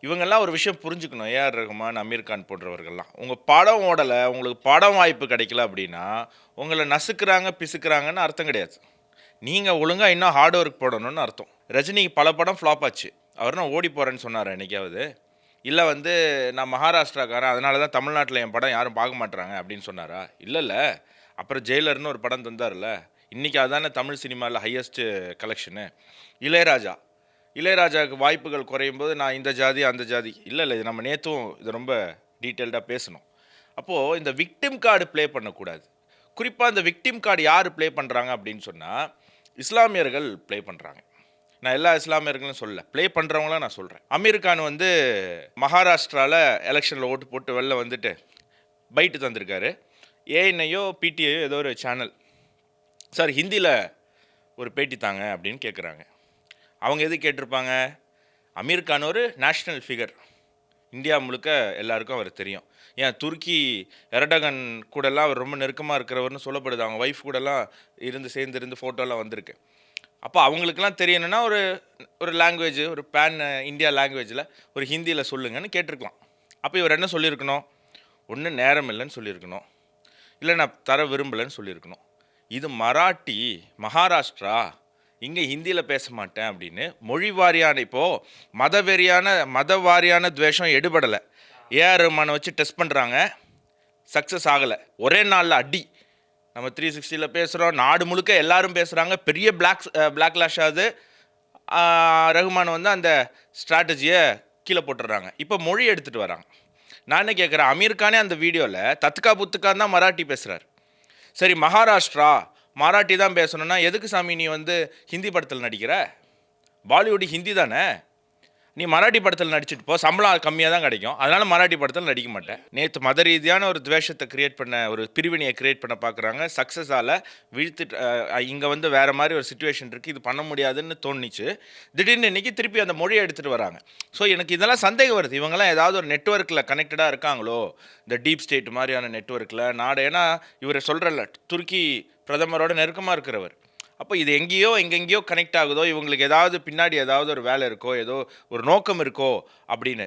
இவங்கெல்லாம் ஒரு விஷயம் புரிஞ்சுக்கணும். ஏஆர் ரகுமான், அமீர் கான் போன்றவர்கள்லாம். உங்க படம் ஓடல, உங்களுக்கு படம் வாய்ப்பு கிடைக்கல அப்படின்னா, உங்கள நசுக்குறாங்க, பிசுக்குறாங்கன்னு அர்த்தம் கிடையாது. நீங்க ஒழுங்கா இன்னும் ஹார்ட் ஒர்க் போடணும்னு அர்த்தம். ரஜினிக்கு பல படம் ஃப்ளாப் ஆச்சு. அவர் நான் ஓடி போறேன்னு சொன்னாரா என்னைக்காவது? இல்ல வந்து நான் மகாராஷ்டிராக்காரன், அதனால தான் தமிழ்நாட்டுல என் படம் யாரும் பார்க்க மாட்றாங்க அப்படின்னு சொன்னாரா? இல்லல்ல. அப்புறம் ஜெயிலர்ன்னு ஒரு படம் தந்தார்ல. இன்னைக்கு அதானே தமிழ் சினிமால ஹையஸ்ட் கலெக்ஷனு. இளையராஜா. இளையராஜாவுக்கு வாய்ப்புகள் குறையும்போது நான் இந்த ஜாதி, அந்த ஜாதி இல்ல. இது நம்ம நேத்தும் இத ரொம்ப டீட்டெயில்டா பேசணும். அப்போ இந்த விக்டிம் கார்டு ப்ளே பண்ணக்கூடாது. குறிப்பா இந்த விக்டிம் கார்டு யாரு ப்ளே பண்றாங்க அப்படின்னு சொன்னா, இஸ்லாமியர்கள் ப்ளே பண்றாங்க. நான் எல்லா இஸ்லாமியர்களும் சொல்லல. ப்ளே பண்றவங்கள நான் சொல்றேன். அமீர் கான் வந்து மகாராஷ்டிரால எலக்ஷன்ல ஓட்டு போட்டு வெளில வந்துட்டு பைட் தந்திருக்காரு. ஏஎன்ஐயோ, பிடிஐயோ ஏதோ ஒரு சேனல். சார் ஹிந்தியில ஒரு பேட்டி தாங்க அப்படின்னு கேட்குறாங்க. அவங்க எது கேட்டிருப்பாங்க? அமீர் கான் ஒரு நேஷ்னல் ஃபிகர். இந்தியா முழுக்க எல்லாருக்கும் அவர் தெரியும். ஏன் துருக்கி எரடகன் கூடலாம் அவர் ரொம்ப நெருக்கமாக இருக்கிறவர்னு சொல்லப்படுது. அவங்க ஒய்ஃப் கூடலாம் சேர்ந்து ஃபோட்டோலாம் வந்திருக்கு. அப்போ அவங்களுக்கெல்லாம் தெரியணும்னா ஒரு ஒரு லாங்குவேஜ், ஒரு பேன் இந்தியா லாங்குவேஜில் ஒரு ஹிந்தியில் சொல்லுங்கன்னு கேட்டிருக்கலாம். அப்போ இவர் என்ன சொல்லியிருக்கணும்? ஒன்று நேரம் இல்லைன்னு சொல்லியிருக்கணும், இல்லை நான் தர விரும்பலைன்னு சொல்லியிருக்கணும். இது மராட்டி, மகாராஷ்டிரா, இங்கே ஹிந்தியில் பேச மாட்டேன் அப்படின்னு மொழி வாரியான இப்போது மத வாரியான துவேஷம் எடுபடலை. ஏஆர் ரஹ்மானை வச்சு டெஸ்ட் பண்ணுறாங்க, சக்ஸஸ் ஆகலை. ஒரே நாளில் அடி. நம்ம 360ல் பேசுகிறோம், நாடு முழுக்க எல்லாரும் பேசுகிறாங்க, பெரிய பிளாக்லாஷ் ஆகுது. ரஹ்மான் வந்து அந்த ஸ்ட்ராட்டஜியை கீழே போட்டுடுறாங்க. இப்போ மொழி எடுத்துகிட்டு வராங்க. நான் என்ன கேட்குறேன், அமீர் கானே அந்த வீடியோவில் தத்துக்கா புத்துக்கான் தான் மராட்டி பேசுகிறார். சரி மகாராஷ்டிரா மராட்டி தான் பேசணும்னா எதுக்கு சாமி நீ வந்து ஹிந்தி படத்தில் நடிக்கிற? பாலிவுட் ஹிந்தி தானே. நீ மராட்டி படத்தில் நடிச்சுட்டு போ, சம்பளம் கம்மியாக தான் கிடைக்கும், அதனால் மராட்டி படத்தில் நடிக்க மாட்டேன். நேற்று மத ரீதியான ஒரு துவேஷத்தை கிரியேட் பண்ண, ஒரு பிரிவினையை கிரியேட் பண்ண பார்க்குறாங்க. சக்ஸஸால் வீழ்த்துட்டு இங்கே வந்து வேறு மாதிரி ஒரு சுச்சுவேஷன் இருக்குது, இது பண்ண முடியாதுன்னு தோணுச்சு. திடீர்னு இன்றைக்கி திருப்பி அந்த மொழியை எடுத்துகிட்டு வராங்க. ஸோ எனக்கு இதெல்லாம் சந்தேகம் வருது. இவங்கெல்லாம் ஏதாவது ஒரு நெட்வொர்க்கில் கனெக்டடாக இருக்காங்களோ, இந்த டீப் ஸ்டேட் மாதிரியான நெட்வொர்க்கில் நாடு. ஏன்னா இவர் சொல்கிறல்ல, துருக்கி பிரதமரோட நெருக்கமாக இருக்கிறவர். அப்போ இது எங்கெங்கேயோ கனெக்ட் ஆகுதோ, இவங்களுக்கு ஏதாவது பின்னாடி ஏதாவது ஒரு வேலை இருக்கோ, ஏதோ ஒரு நோக்கம் இருக்கோ அப்படின்னு.